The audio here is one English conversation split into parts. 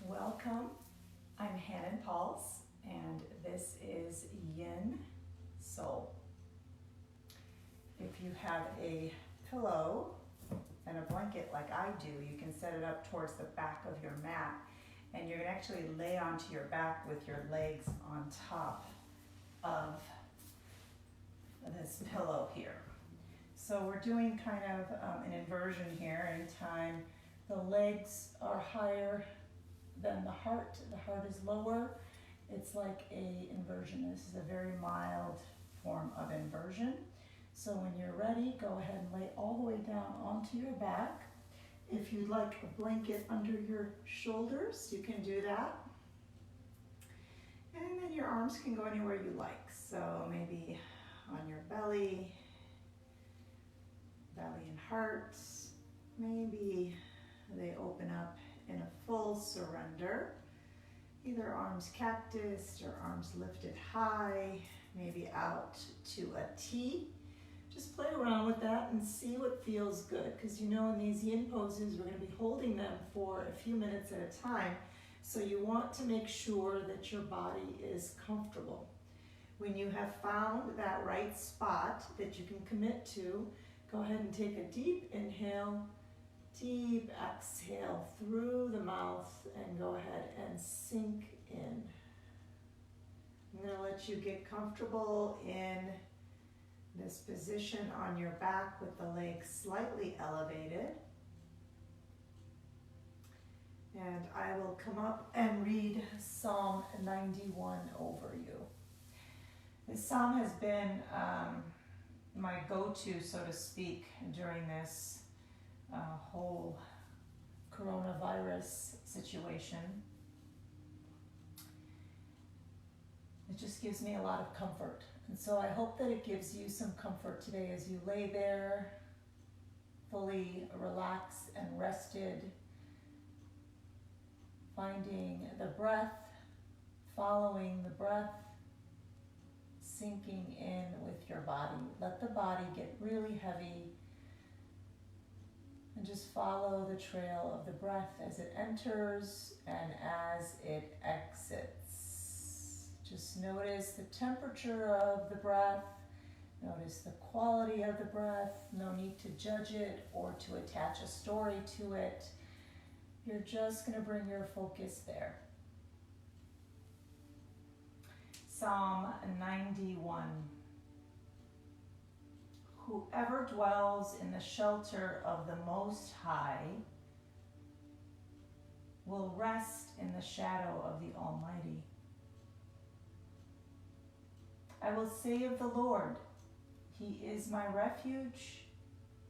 Welcome. I'm Hannah Pauls, and this is Yin Soul. If you have a pillow and a blanket like I do, you can set it up towards the back of your mat, and you're going to actually lay onto your back with your legs on top of this pillow here. So we're doing kind of an inversion here. Anytime the legs are higher than the heart is lower, it's like a inversion. This is a very mild form of inversion. So when you're ready, go ahead and lay all the way down onto your back. If you'd like a blanket under your shoulders, you can do that. And then your arms can go anywhere you like. So maybe on your belly and heart. Maybe they open up in a full surrender. Either arms cactus or arms lifted high, maybe out to a T. Just play around with that and see what feels good. Because you know in these yin poses, we're going to be holding them for a few minutes at a time. So you want to make sure that your body is comfortable. When you have found that right spot that you can commit to, go ahead and take a deep inhale, deep exhale through the mouth, and go ahead and sink in. I'm going to let you get comfortable in this position on your back with the legs slightly elevated. And I will come up and read Psalm 91 over you. This psalm has been my go-to, so to speak, during this whole coronavirus situation. It just gives me a lot of comfort. And so I hope that it gives you some comfort today as you lay there, fully relaxed and rested, finding the breath, following the breath, sinking in with your body. Let the body get really heavy and just follow the trail of the breath as it enters and as it exits. Just notice the temperature of the breath. Notice the quality of the breath. No need to judge it or to attach a story to it. You're just going to bring your focus there. Psalm 91. Whoever dwells in the shelter of the Most High will rest in the shadow of the Almighty. I will say of the Lord, He is my refuge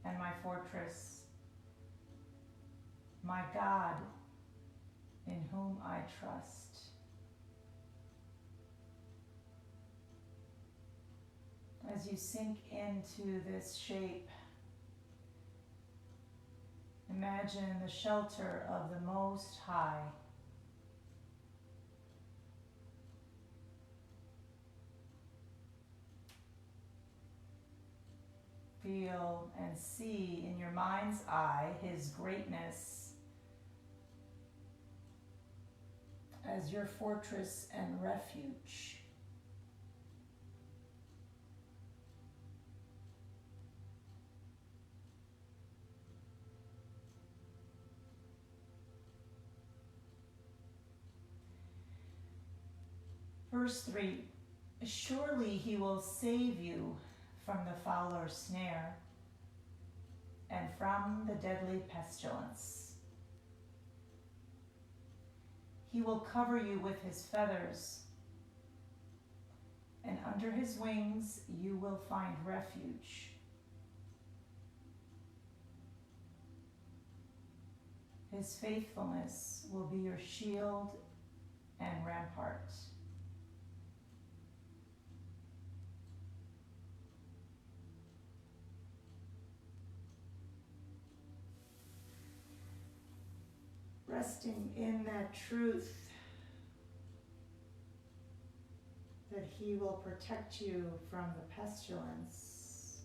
and my fortress, my God, in whom I trust. As you sink into this shape, imagine the shelter of the Most High. Feel and see in your mind's eye His greatness as your fortress and refuge. Verse 3, surely He will save you from the fowler's snare and from the deadly pestilence. He will cover you with His feathers, and under His wings you will find refuge. His faithfulness will be your shield and rampart. Resting in that truth that He will protect you from the pestilence.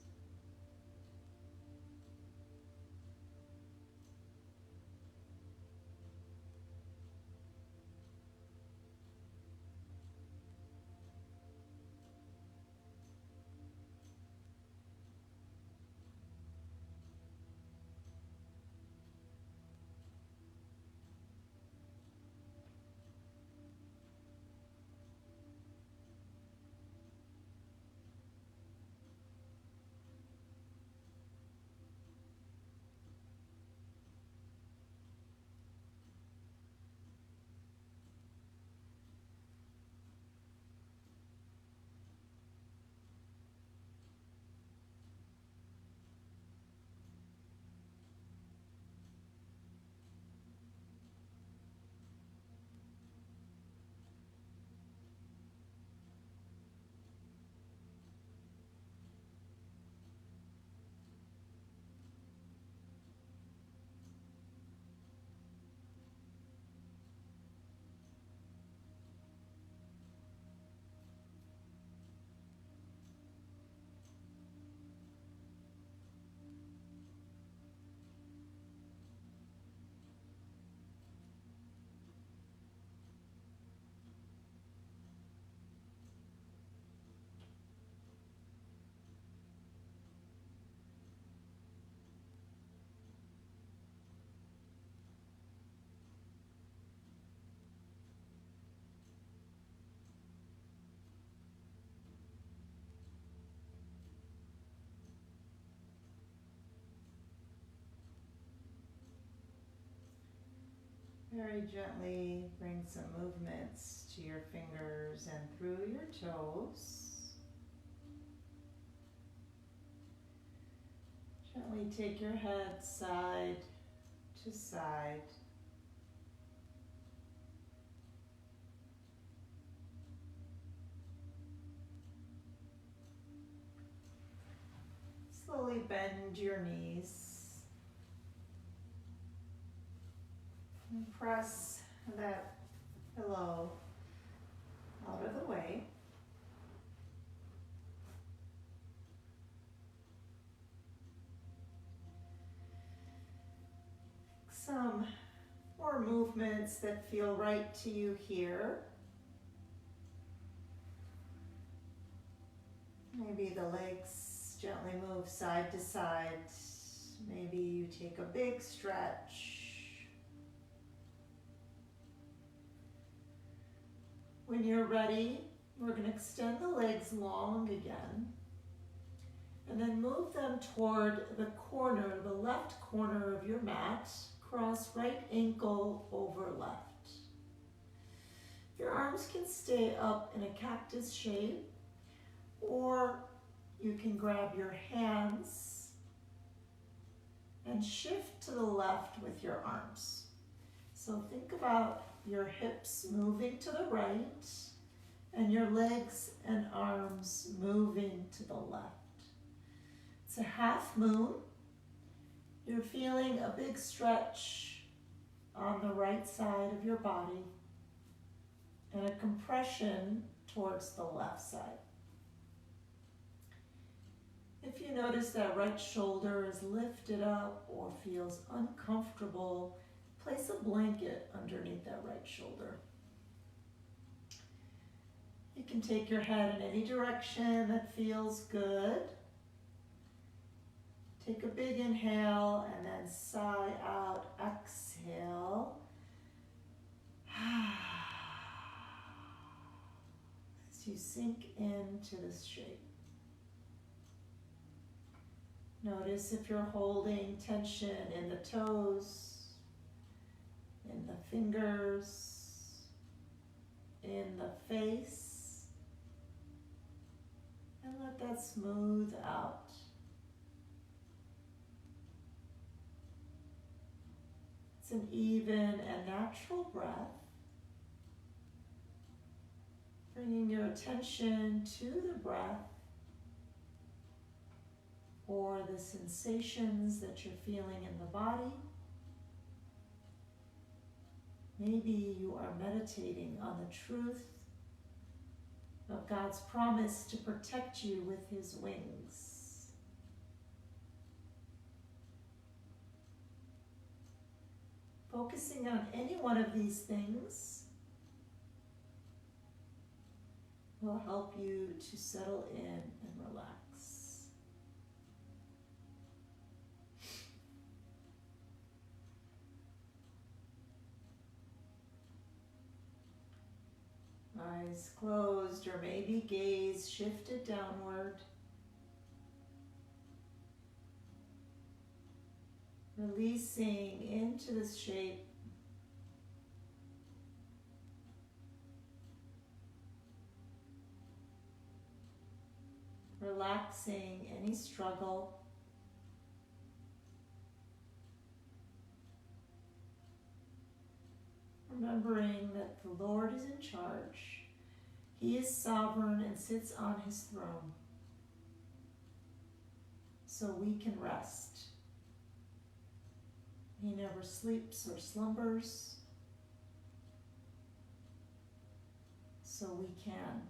Very gently bring some movements to your fingers and through your toes. Gently take your head side to side. Slowly bend your knees and press that pillow out of the way. Some more movements that feel right to you here. Maybe the legs gently move side to side. Maybe you take a big stretch. When you're ready, we're going to extend the legs long again. And then move them toward the corner, the left corner of your mat. Cross right ankle over left. Your arms can stay up in a cactus shape, or you can grab your hands and shift to the left with your arms. So think about your hips moving to the right and your legs and arms moving to the left. It's a half moon. You're feeling a big stretch on the right side of your body and a compression towards the left side. If you notice that right shoulder is lifted up or feels uncomfortable, place a blanket underneath that right shoulder. You can take your head in any direction that feels good. Take a big inhale and then sigh out, exhale. As you sink into this shape. Notice if you're holding tension in the toes, in the fingers, in the face, and let that smooth out. It's an even and natural breath. Bringing your attention to the breath or the sensations that you're feeling in the body. Maybe you are meditating on the truth of God's promise to protect you with His wings. Focusing on any one of these things will help you to settle in and relax. Eyes closed or maybe gaze shifted downward. Releasing into this shape. Relaxing any struggle. Remembering that the Lord is in charge. He is sovereign and sits on His throne. So we can rest. He never sleeps or slumbers. So we can.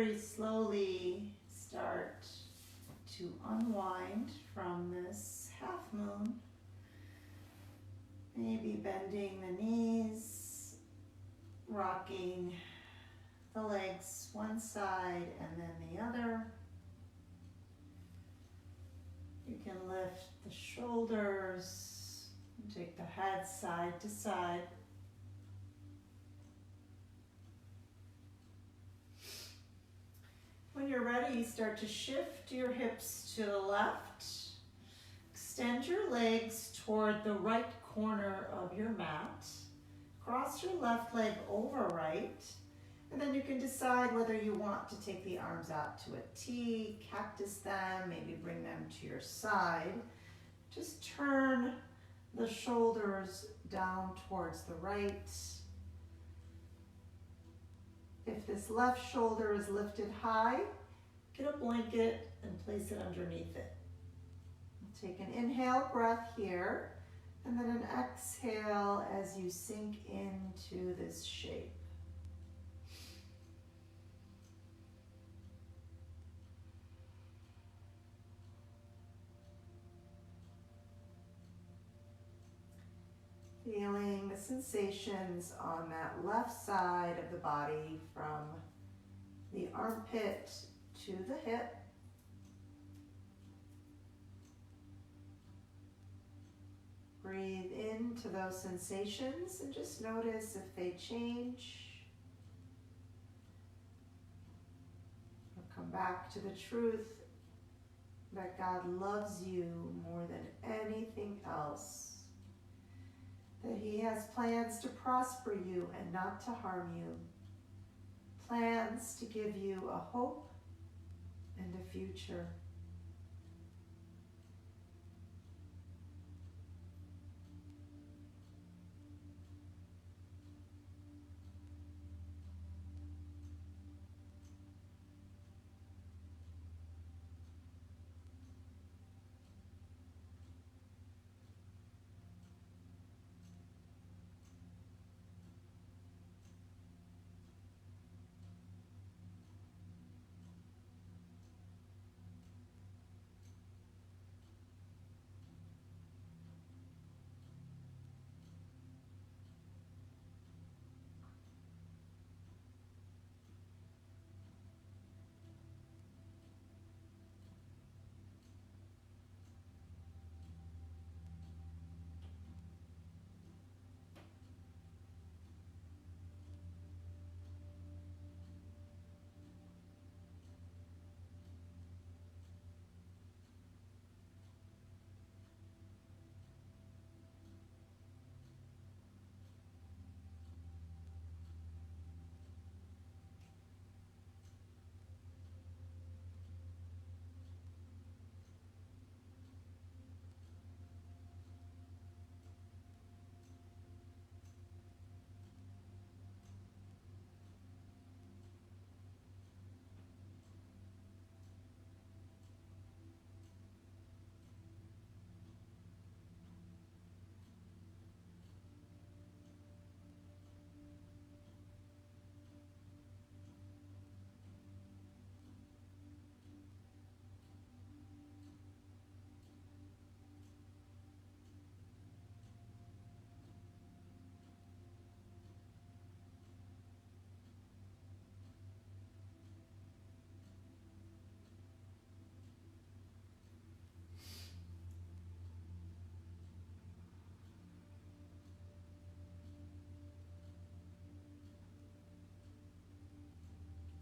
very slowly start to unwind from this half moon. Maybe bending the knees, rocking the legs one side and then the other. You can lift the shoulders, take the head side to side. When you're ready, start to shift your hips to the left. Extend your legs toward the right corner of your mat. Cross your left leg over right. And then you can decide whether you want to take the arms out to a T, cactus them, maybe bring them to your side. Just turn the shoulders down towards the right. If this left shoulder is lifted high, get a blanket and place it underneath it. Take an inhale breath here, and then an exhale as you sink into this shape. Feeling the sensations on that left side of the body from the armpit to the hip. Breathe into those sensations and just notice if they change. Or come back to the truth that God loves you more than anything else. That He has plans to prosper you and not to harm you. Plans to give you a hope and a future.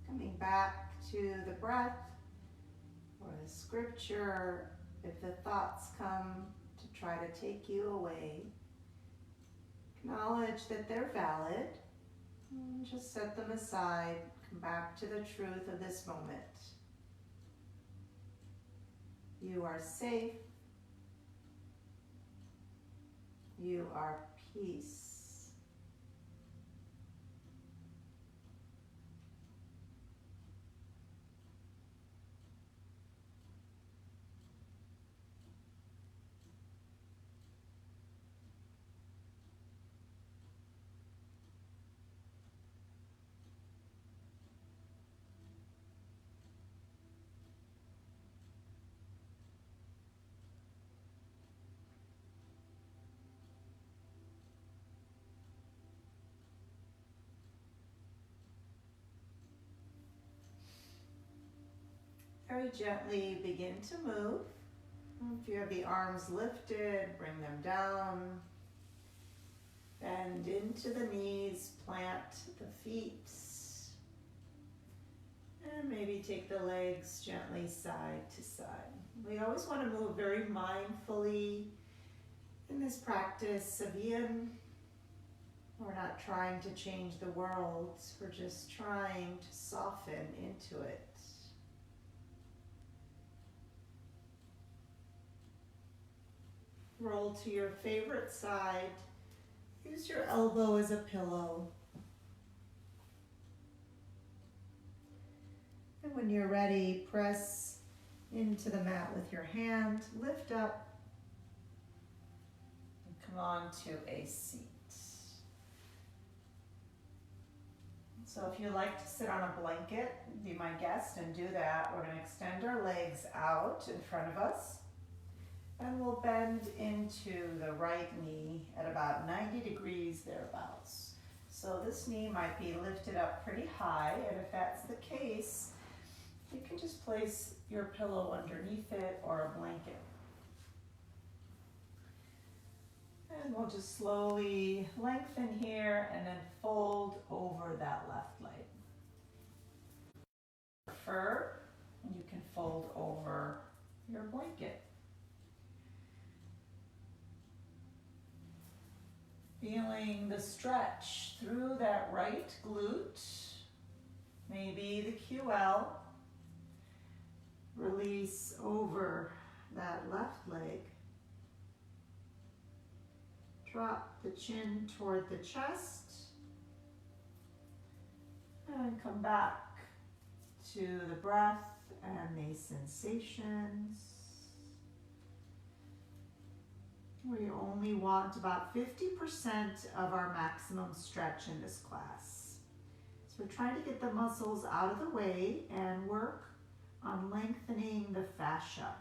Coming back to the breath or the scripture, if the thoughts come to try to take you away, acknowledge that they're valid. And just set them aside. Come back to the truth of this moment. You are safe. You are peace. very gently begin to move. If you have the arms lifted, bring them down. Bend into the knees, plant the feet. And maybe take the legs gently side to side. We always want to move very mindfully in this practice of yin. We're not trying to change the world, we're just trying to soften into it. Roll to your favorite side. Use your elbow as a pillow. And when you're ready, press into the mat with your hand, lift up, and come on to a seat. So if you like to sit on a blanket, be my guest and do that. We're going to extend our legs out in front of us. And we'll bend into the right knee at about 90 degrees thereabouts. So this knee might be lifted up pretty high, and if that's the case, you can just place your pillow underneath it or a blanket. And we'll just slowly lengthen here and then fold over that left leg. Prefer, you can fold over your blanket. Feeling the stretch through that right glute, maybe the QL. Release over that left leg. Drop the chin toward the chest. And come back to the breath and the sensations. We only want about 50% of our maximum stretch in this class. So we're trying to get the muscles out of the way and work on lengthening the fascia.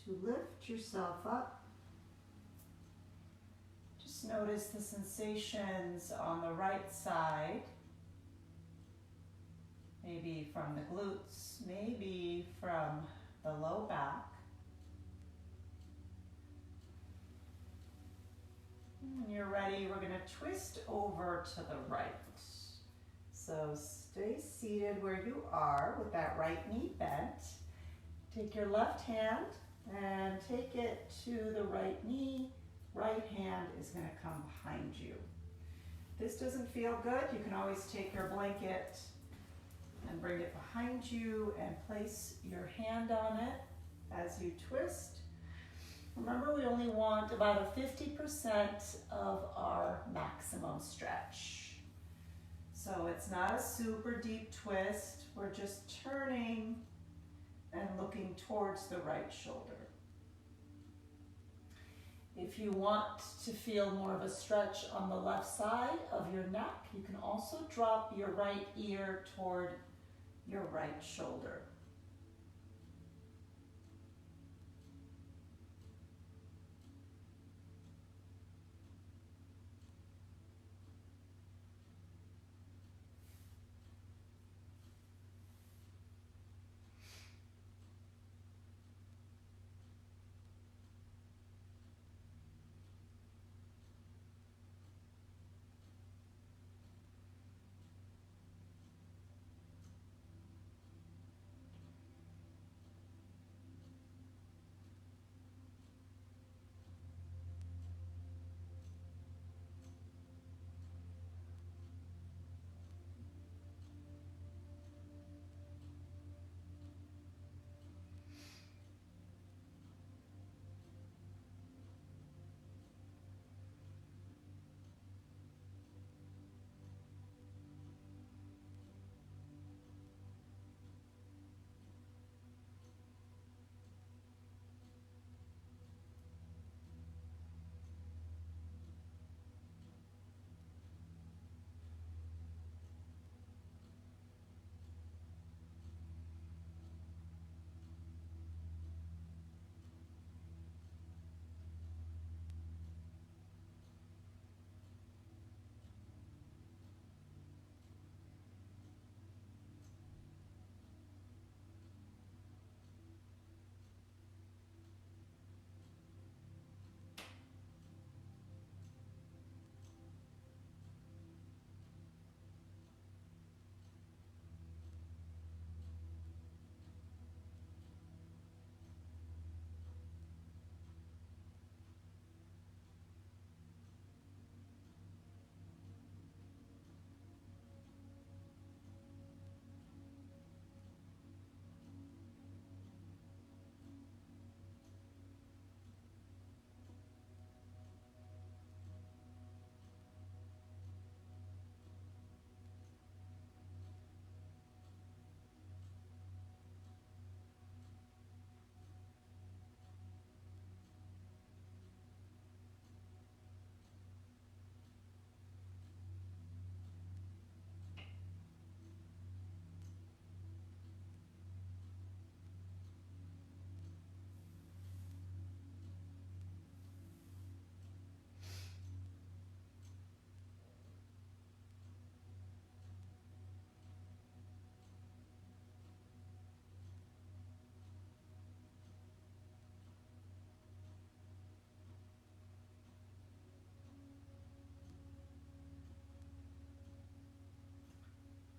to lift yourself up. Just notice the sensations on the right side. Maybe from the glutes, maybe from the low back. When you're ready, we're going to twist over to the right. So stay seated where you are with that right knee bent. Take your left hand and take it to the right knee. Right hand is going to come behind you. If this doesn't feel good, you can always take your blanket and bring it behind you and place your hand on it as you twist. Remember, we only want about a 50% of our maximum stretch. So it's not a super deep twist. We're just turning and looking towards the right shoulder. If you want to feel more of a stretch on the left side of your neck, you can also drop your right ear toward your right shoulder.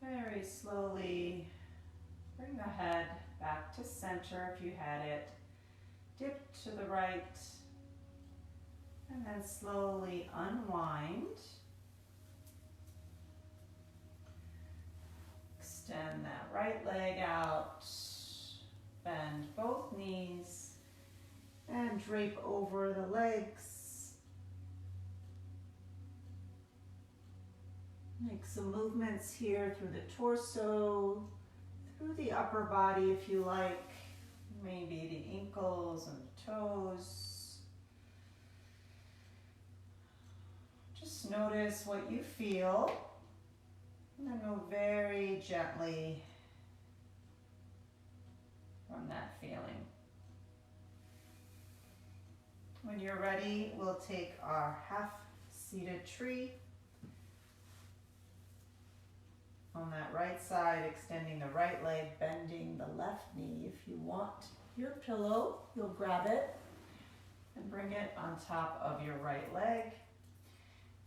Very slowly bring the head back to center if you had it. Dip to the right and then slowly unwind. Extend that right leg out. Bend both knees and drape over the legs. Make some movements here through the torso, through the upper body if you like, maybe the ankles and the toes. Just notice what you feel and then move very gently from that feeling. When you're ready, we'll take our half-seated tree. On that right side, extending the right leg, bending the left knee. If you want your pillow, you'll grab it and bring it on top of your right leg.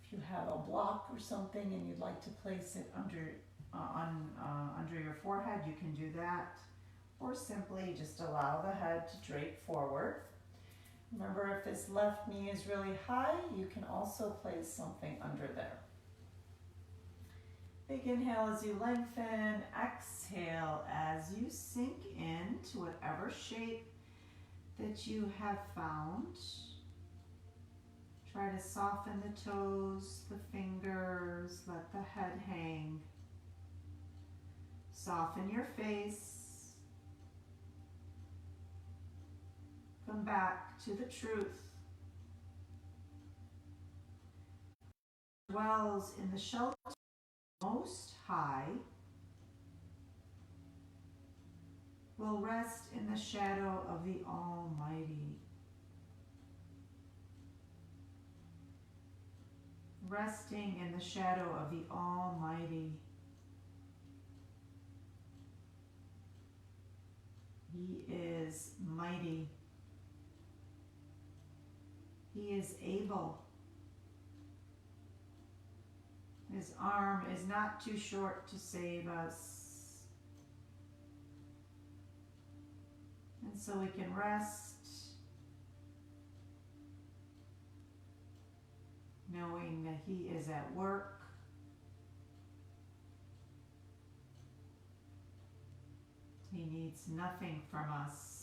If you have a block or something and you'd like to place it under your forehead, you can do that. Or simply just allow the head to drape forward. Remember, if this left knee is really high, you can also place something under there. Big inhale as you lengthen, exhale as you sink into whatever shape that you have found. Try to soften the toes, the fingers, let the head hang. Soften your face. Come back to the truth. Dwells in the shelter Most High will rest in the shadow of the Almighty. Resting in the shadow of the Almighty. He is mighty. He is able. His arm is not too short to save us. And so we can rest, knowing that He is at work. He needs nothing from us.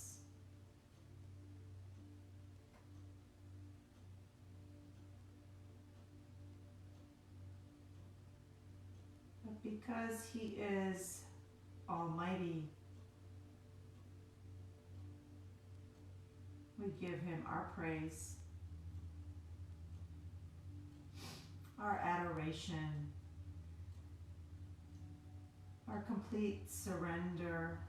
But because He is Almighty, we give Him our praise, our adoration, our complete surrender.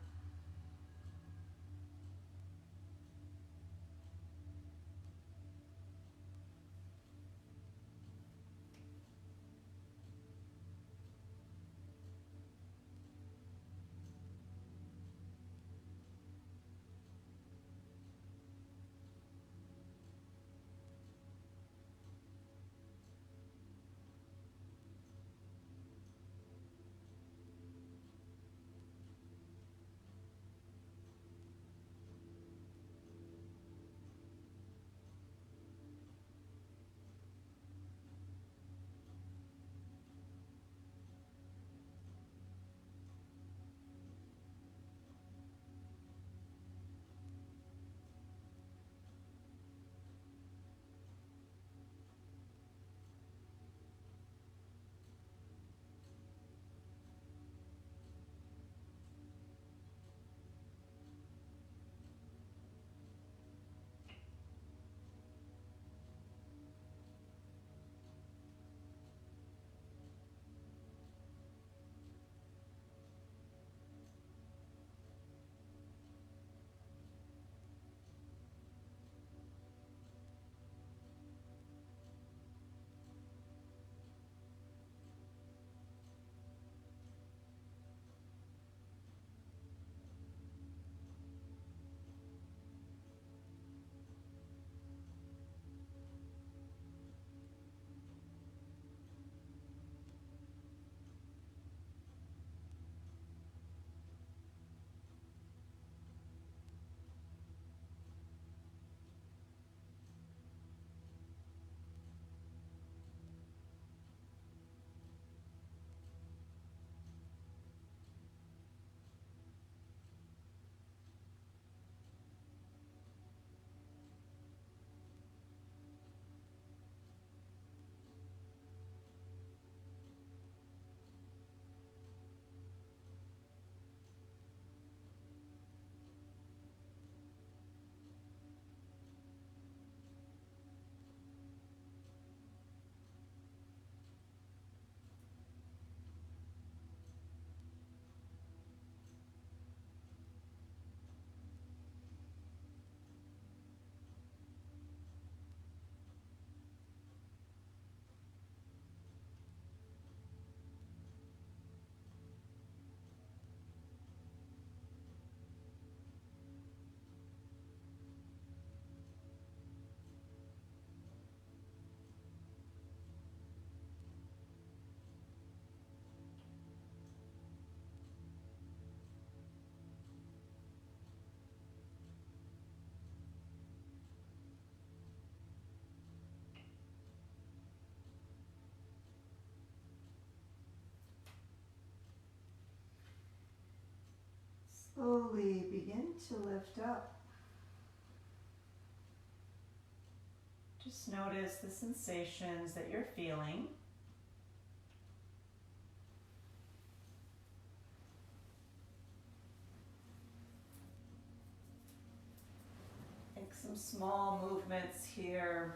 Slowly begin to lift up. Just notice the sensations that you're feeling. Make some small movements here.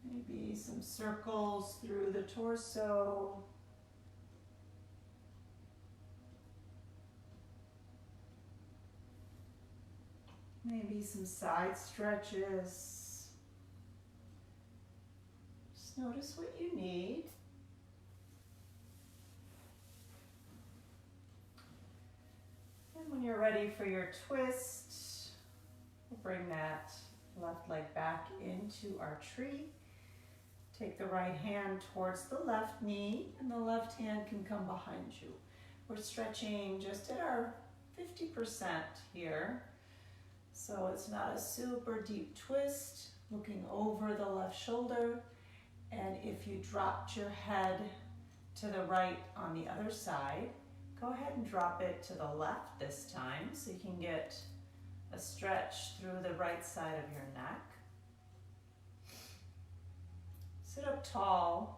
Maybe some circles through the torso. Maybe some side stretches. Just notice what you need. And when you're ready for your twist, we'll bring that left leg back into our tree. Take the right hand towards the left knee, and the left hand can come behind you. We're stretching just at our 50% here. So it's not a super deep twist, looking over the left shoulder. And if you dropped your head to the right on the other side, go ahead and drop it to the left this time so you can get a stretch through the right side of your neck. Sit up tall.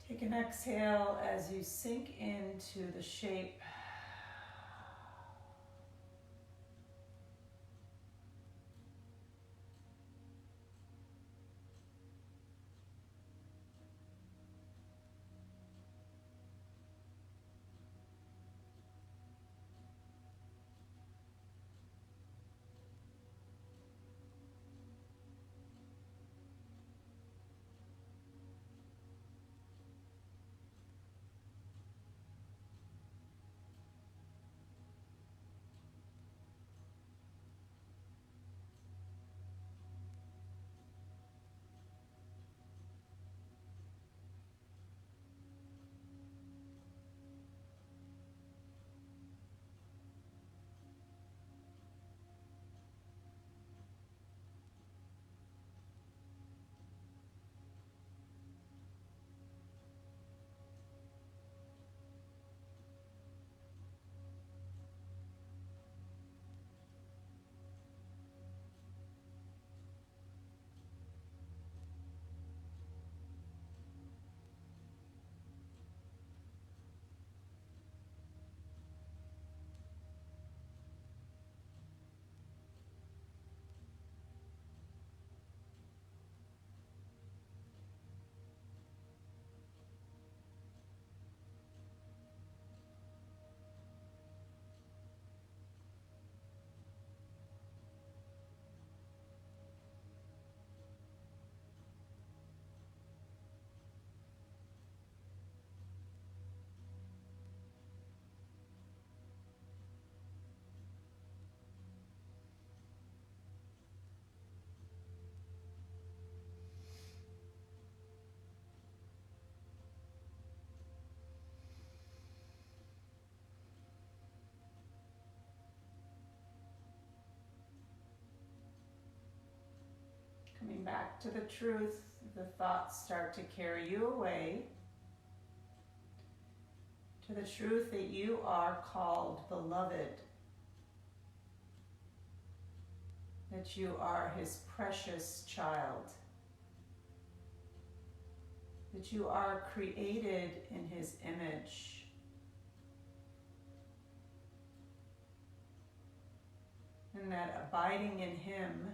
Take an exhale as you sink into the shape. Coming back to the truth, the thoughts start to carry you away to the truth that you are called beloved, that you are His precious child, that you are created in His image, and that abiding in Him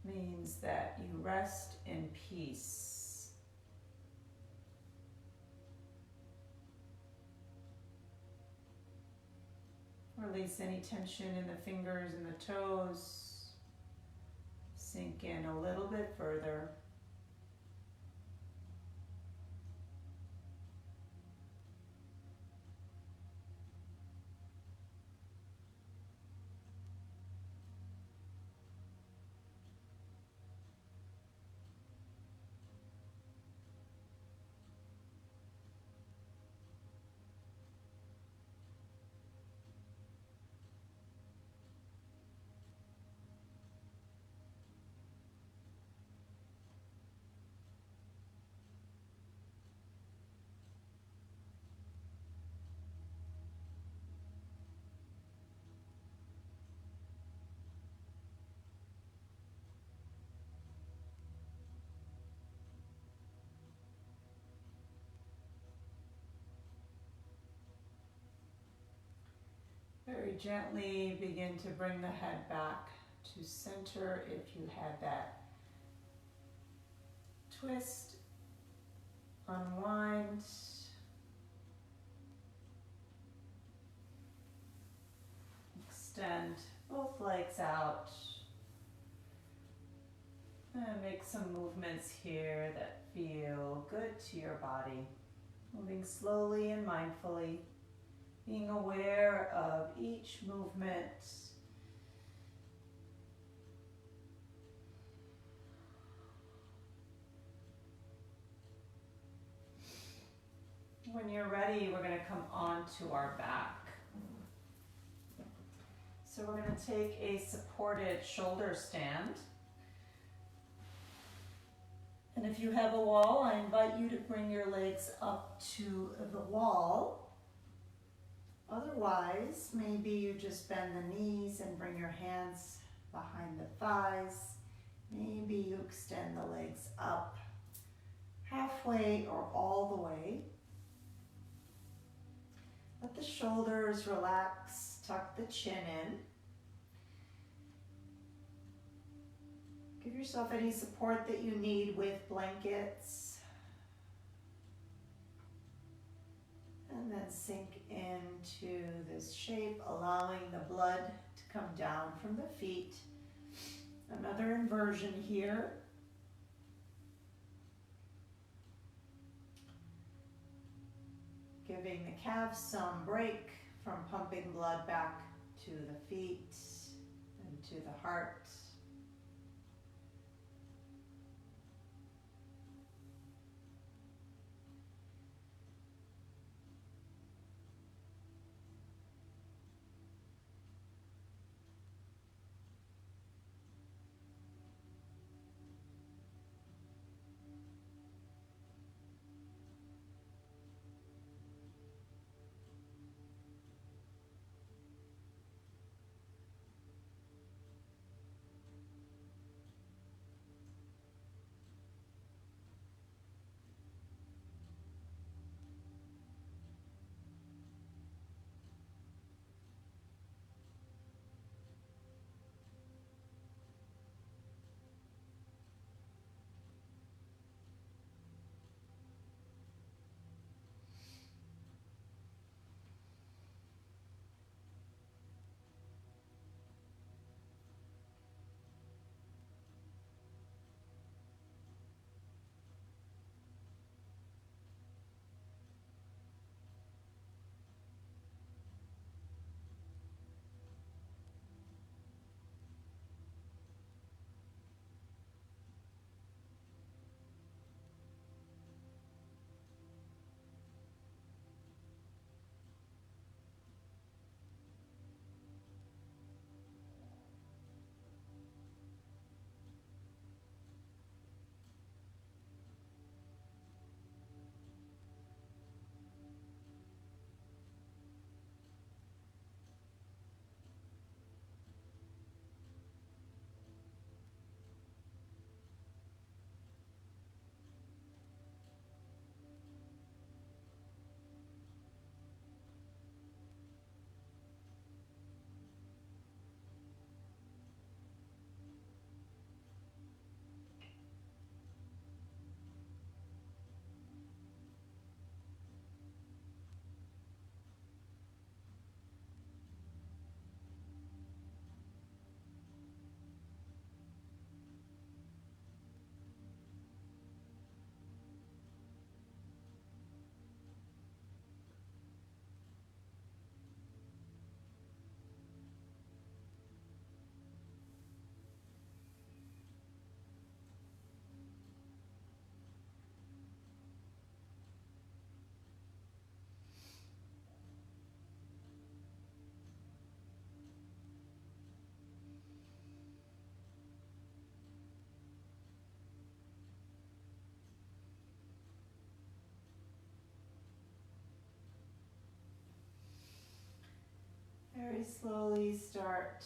means that you rest in peace. Release any tension in the fingers and the toes. Sink in a little bit further. Very gently begin to bring the head back to center if you had that twist. Unwind. Extend both legs out. And make some movements here that feel good to your body. Moving slowly and mindfully. Being aware of each movement. When you're ready, we're going to come onto our back. So we're going to take a supported shoulder stand. And if you have a wall, I invite you to bring your legs up to the wall. Otherwise, maybe you just bend the knees and bring your hands behind the thighs. Maybe you extend the legs up halfway or all the way. Let the shoulders relax, tuck the chin in. Give yourself any support that you need with blankets. And then sink into this shape, allowing the blood to come down from the feet. Another inversion here. Giving the calves some break from pumping blood back to the feet and to the heart. Very slowly start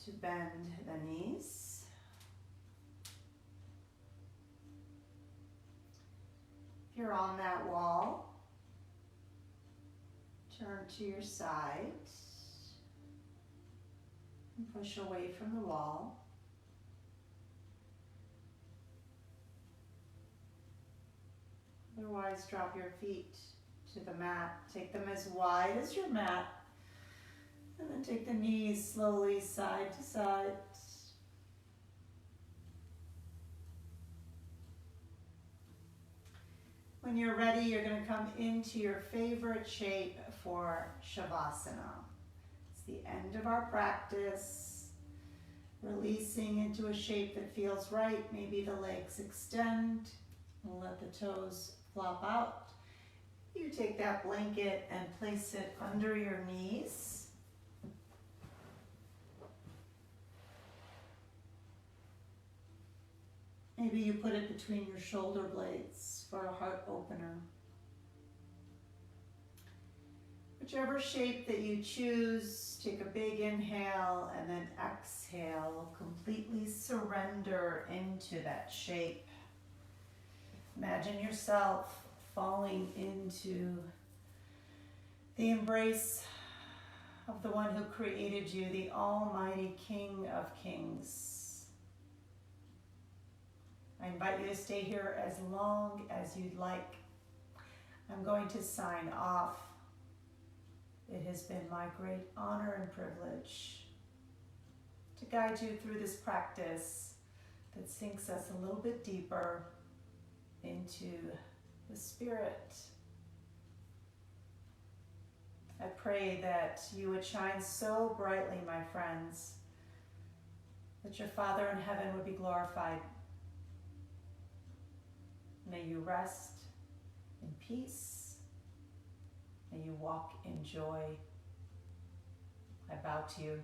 to bend the knees. If you're on that wall, turn to your side. and push away from the wall. Otherwise, drop your feet to the mat. Take them as wide as your mat. And then take the knees slowly side to side. When you're ready, you're going to come into your favorite shape for Shavasana. It's the end of our practice. Releasing into a shape that feels right. Maybe the legs extend. And let the toes flop out. You take that blanket and place it under your knees. Maybe you put it between your shoulder blades for a heart opener. Whichever shape that you choose, take a big inhale and then exhale. Completely surrender into that shape. Imagine yourself falling into the embrace of the one who created you, the Almighty King of Kings. I invite you to stay here as long as you'd like. I'm going to sign off. It has been my great honor and privilege to guide you through this practice that sinks us a little bit deeper into the spirit. I pray that you would shine so brightly, my friends, that your Father in heaven would be glorified. May you rest in peace. May you walk in joy. I bow to you.